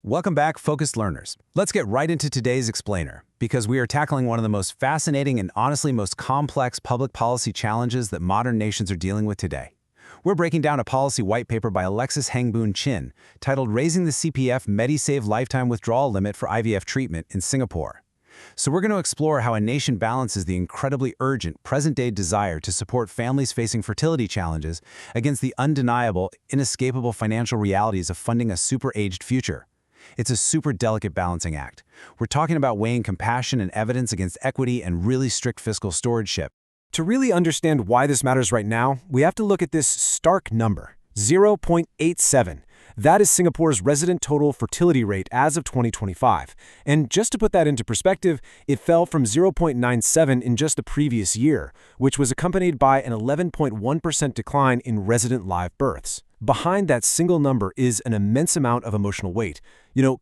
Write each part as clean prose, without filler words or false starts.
Welcome back, focused learners. Let's get right into today's explainer, because we are tackling one of the most fascinating and honestly most complex public policy challenges that modern nations are dealing with today. We're breaking down a policy white paper by Alexis Hengboon Chin titled Raising the CPF MediSave Lifetime Withdrawal Limit for IVF Treatment in Singapore. So we're going to explore how a nation balances the incredibly urgent, present-day desire to support families facing fertility challenges against the undeniable, inescapable financial realities of funding a super-aged future. It's a super delicate balancing act. We're talking about weighing compassion and evidence against equity and really strict fiscal stewardship. To really understand why this matters right now, we have to look at this stark number, 0.87. That is Singapore's resident total fertility rate as of 2025. And just to put that into perspective, it fell from 0.97 in just the previous year, which was accompanied by an 11.1% decline in resident live births. Behind that single number is an immense amount of emotional weight.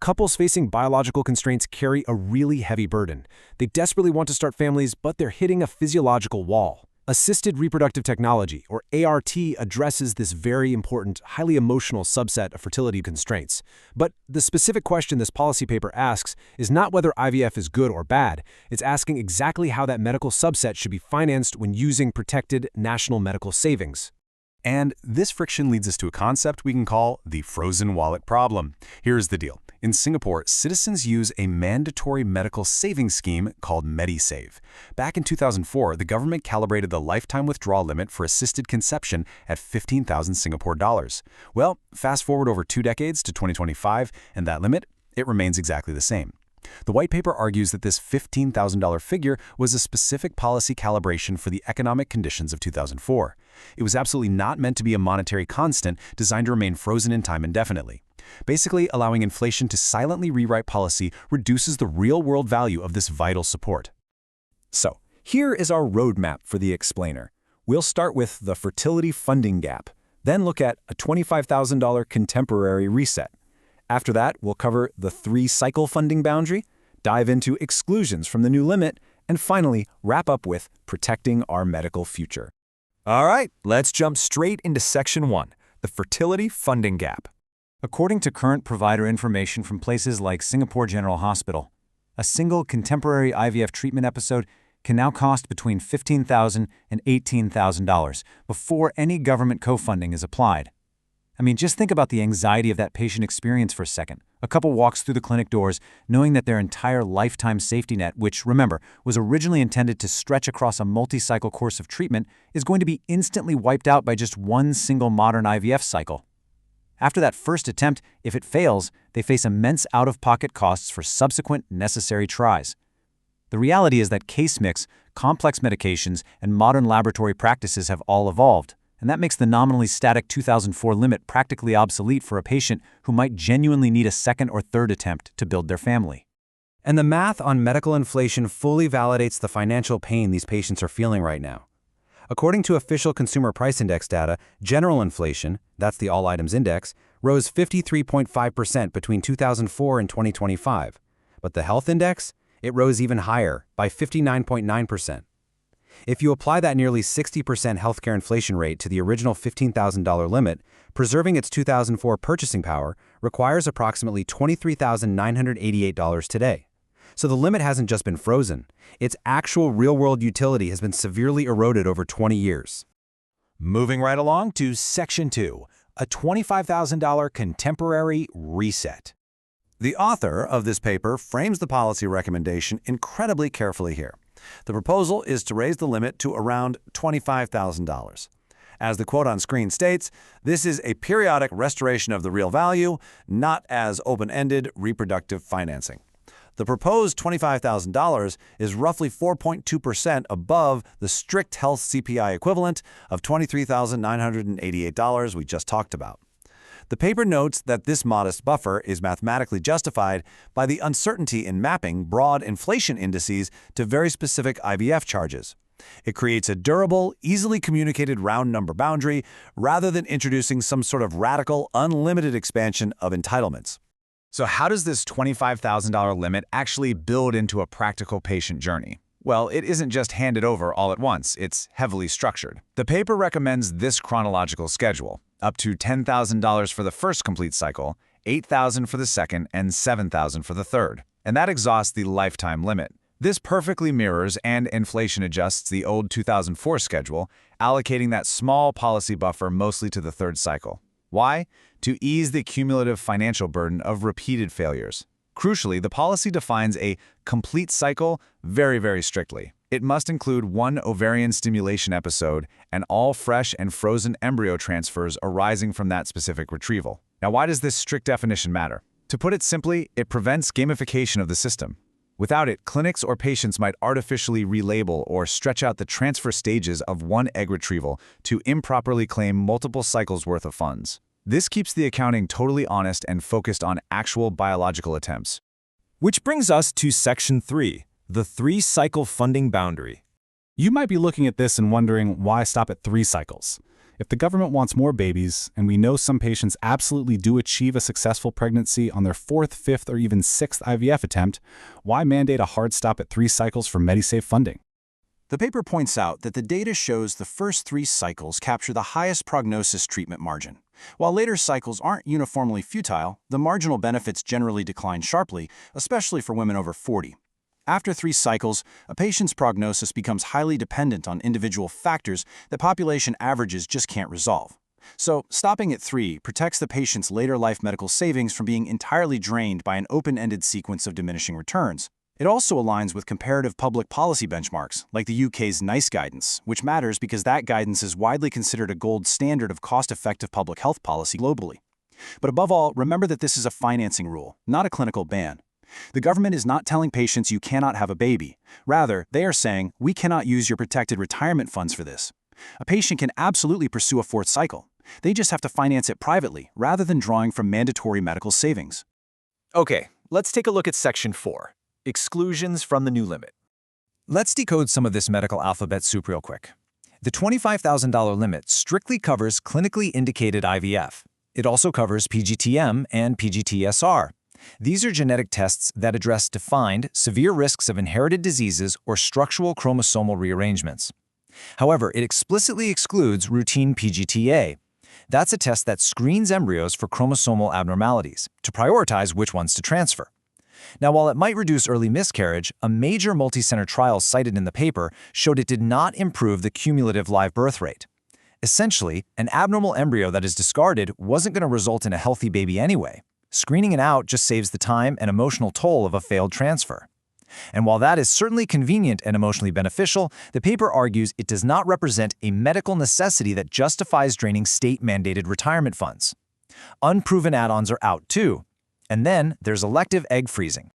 Couples facing biological constraints carry a really heavy burden. They desperately want to start families, but they're hitting a physiological wall. Assisted reproductive technology, or ART, addresses this very important, highly emotional subset of fertility constraints. But the specific question this policy paper asks is not whether IVF is good or bad. It's asking exactly how that medical subset should be financed when using protected national medical savings. And this friction leads us to a concept we can call the frozen wallet problem. Here's the deal. In Singapore, citizens use a mandatory medical savings scheme called MediSave. Back in 2004, the government calibrated the lifetime withdrawal limit for assisted conception at 15,000 Singapore dollars. Well, fast forward over 2 decades to 2025, and that limit, it remains exactly the same. The white paper argues that this $15,000 figure was a specific policy calibration for the economic conditions of 2004. It was absolutely not meant to be a monetary constant designed to remain frozen in time indefinitely. Basically, allowing inflation to silently rewrite policy reduces the real-world value of this vital support. So, here is our roadmap for the explainer. We'll start with the fertility funding gap, then look at a $25,000 contemporary reset. After that, we'll cover the 3-cycle funding boundary, dive into exclusions from the new limit, and finally, wrap up with protecting our medical future. All right, let's jump straight into Section 1, the fertility funding gap. According to current provider information from places like Singapore General Hospital, a single contemporary IVF treatment episode can now cost between $15,000 and $18,000 before any government co-funding is applied. Just think about the anxiety of that patient experience for a second. A couple walks through the clinic doors knowing that their entire lifetime safety net, which, remember, was originally intended to stretch across a multi-cycle course of treatment, is going to be instantly wiped out by just one single modern IVF cycle. After that first attempt, if it fails, they face immense out-of-pocket costs for subsequent necessary tries. The reality is that case mix, complex medications, and modern laboratory practices have all evolved. And that makes the nominally static 2004 limit practically obsolete for a patient who might genuinely need a second or third attempt to build their family. And the math on medical inflation fully validates the financial pain these patients are feeling right now. According to official Consumer Price Index data, general inflation, that's the all items index, rose 53.5% between 2004 and 2025. But the health index, it rose even higher, by 59.9%. If you apply that nearly 60% healthcare inflation rate to the original $15,000 limit, preserving its 2004 purchasing power requires approximately $23,988 today. So the limit hasn't just been frozen. Its actual real-world utility has been severely eroded over 20 years. Moving right along to Section 2, a $25,000 contemporary reset. The author of this paper frames the policy recommendation incredibly carefully here. The proposal is to raise the limit to around $25,000. As the quote on screen states, this is a periodic restoration of the real value, not as open-ended reproductive financing. The proposed $25,000 is roughly 4.2% above the strict health CPI equivalent of $23,988 we just talked about. The paper notes that this modest buffer is mathematically justified by the uncertainty in mapping broad inflation indices to very specific IVF charges. It creates a durable, easily communicated round number boundary rather than introducing some sort of radical, unlimited expansion of entitlements. So how does this $25,000 limit actually build into a practical patient journey? Well, it isn't just handed over all at once, it's heavily structured. The paper recommends this chronological schedule: up to $10,000 for the first complete cycle, $8,000 for the second, and $7,000 for the third. And that exhausts the lifetime limit. This perfectly mirrors and inflation adjusts the old 2004 schedule, allocating that small policy buffer mostly to the third cycle. Why? To ease the cumulative financial burden of repeated failures. Crucially, the policy defines a complete cycle very, very strictly. It must include one ovarian stimulation episode and all fresh and frozen embryo transfers arising from that specific retrieval. Now, why does this strict definition matter? To put it simply, it prevents gamification of the system. Without it, clinics or patients might artificially relabel or stretch out the transfer stages of one egg retrieval to improperly claim multiple cycles worth of funds. This keeps the accounting totally honest and focused on actual biological attempts. Which brings us to Section 3, the 3-cycle funding boundary. You might be looking at this and wondering why stop at 3 cycles. If the government wants more babies, and we know some patients absolutely do achieve a successful pregnancy on their 4th, 5th, or even 6th IVF attempt, why mandate a hard stop at 3 cycles for MediSave funding? The paper points out that the data shows the first 3 cycles capture the highest prognosis treatment margin. While later cycles aren't uniformly futile, the marginal benefits generally decline sharply, especially for women over 40. After 3 cycles, a patient's prognosis becomes highly dependent on individual factors that population averages just can't resolve. So, stopping at 3 protects the patient's later life medical savings from being entirely drained by an open-ended sequence of diminishing returns. It also aligns with comparative public policy benchmarks, like the UK's NICE guidance, which matters because that guidance is widely considered a gold standard of cost-effective public health policy globally. But above all, remember that this is a financing rule, not a clinical ban. The government is not telling patients you cannot have a baby. Rather, they are saying, we cannot use your protected retirement funds for this. A patient can absolutely pursue a 4th cycle. They just have to finance it privately, rather than drawing from mandatory medical savings. Okay, let's take a look at Section 4, exclusions from the new limit. Let's decode some of this medical alphabet soup real quick. The $25,000 limit strictly covers clinically indicated IVF. It also covers PGTM and PGTSR. These are genetic tests that address defined, severe risks of inherited diseases or structural chromosomal rearrangements. However, it explicitly excludes routine PGTA. That's a test that screens embryos for chromosomal abnormalities to prioritize which ones to transfer. Now, while it might reduce early miscarriage, a major multicenter trial cited in the paper showed it did not improve the cumulative live birth rate. Essentially, an abnormal embryo that is discarded wasn't going to result in a healthy baby anyway. Screening it out just saves the time and emotional toll of a failed transfer. And while that is certainly convenient and emotionally beneficial, the paper argues it does not represent a medical necessity that justifies draining state-mandated retirement funds. Unproven add-ons are out too. And then there's elective egg freezing.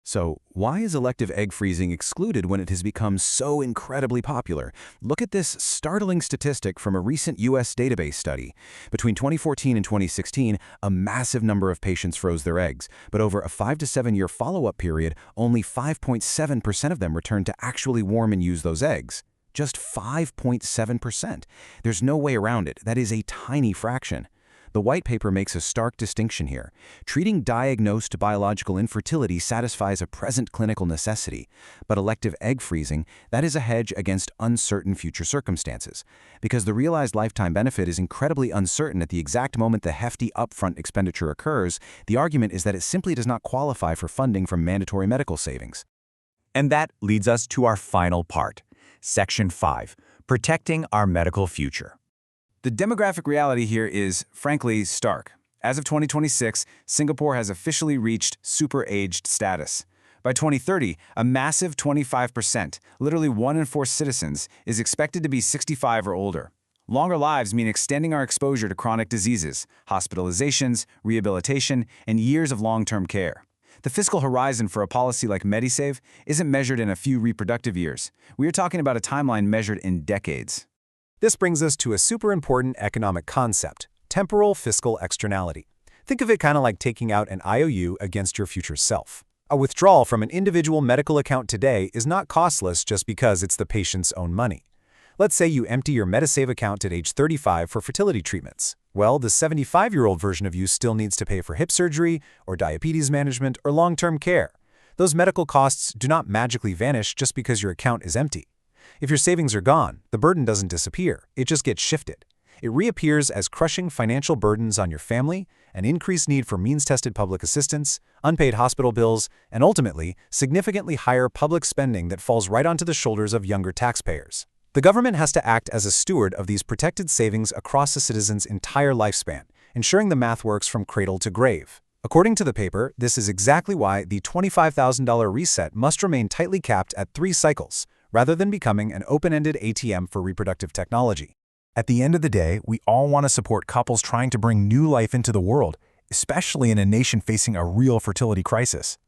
So, why is elective egg freezing excluded when it has become so incredibly popular? Look at this startling statistic from a recent U.S. database study. Between 2014 and 2016, a massive number of patients froze their eggs, but over a 5 to 7 year follow-up period, only 5.7% of them returned to actually warm and use those eggs. Just 5.7%. There's no way around it. That is a tiny fraction. The white paper makes a stark distinction here. Treating diagnosed biological infertility satisfies a present clinical necessity, but elective egg freezing, that is a hedge against uncertain future circumstances. Because the realized lifetime benefit is incredibly uncertain at the exact moment the hefty upfront expenditure occurs, the argument is that it simply does not qualify for funding from mandatory medical savings. And that leads us to our final part, Section 5, protecting our medical future. The demographic reality here is, frankly, stark. As of 2026, Singapore has officially reached super-aged status. By 2030, a massive 25%, literally 1 in 4 citizens, is expected to be 65 or older. Longer lives mean extending our exposure to chronic diseases, hospitalizations, rehabilitation, and years of long-term care. The fiscal horizon for a policy like MediSave isn't measured in a few reproductive years. We are talking about a timeline measured in decades. This brings us to a super important economic concept, temporal fiscal externality. Think of it kind of like taking out an IOU against your future self. A withdrawal from an individual medical account today is not costless just because it's the patient's own money. Let's say you empty your MediSave account at age 35 for fertility treatments. Well, the 75-year-old version of you still needs to pay for hip surgery or diabetes management or long-term care. Those medical costs do not magically vanish just because your account is empty. If your savings are gone, the burden doesn't disappear, it just gets shifted. It reappears as crushing financial burdens on your family, an increased need for means-tested public assistance, unpaid hospital bills, and ultimately, significantly higher public spending that falls right onto the shoulders of younger taxpayers. The government has to act as a steward of these protected savings across a citizen's entire lifespan, ensuring the math works from cradle to grave. According to the paper, this is exactly why the $25,000 reset must remain tightly capped at 3 cycles, rather than becoming an open-ended ATM for reproductive technology. At the end of the day, we all want to support couples trying to bring new life into the world, especially in a nation facing a real fertility crisis.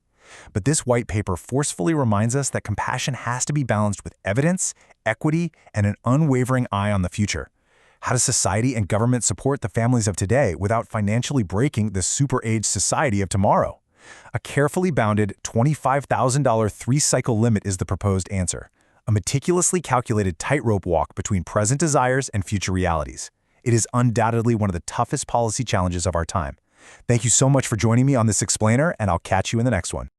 But this white paper forcefully reminds us that compassion has to be balanced with evidence, equity, and an unwavering eye on the future. How does society and government support the families of today without financially breaking the super-aged society of tomorrow? A carefully bounded $25,000 3-cycle limit is the proposed answer. A meticulously calculated tightrope walk between present desires and future realities. It is undoubtedly one of the toughest policy challenges of our time. Thank you so much for joining me on this explainer, and I'll catch you in the next one.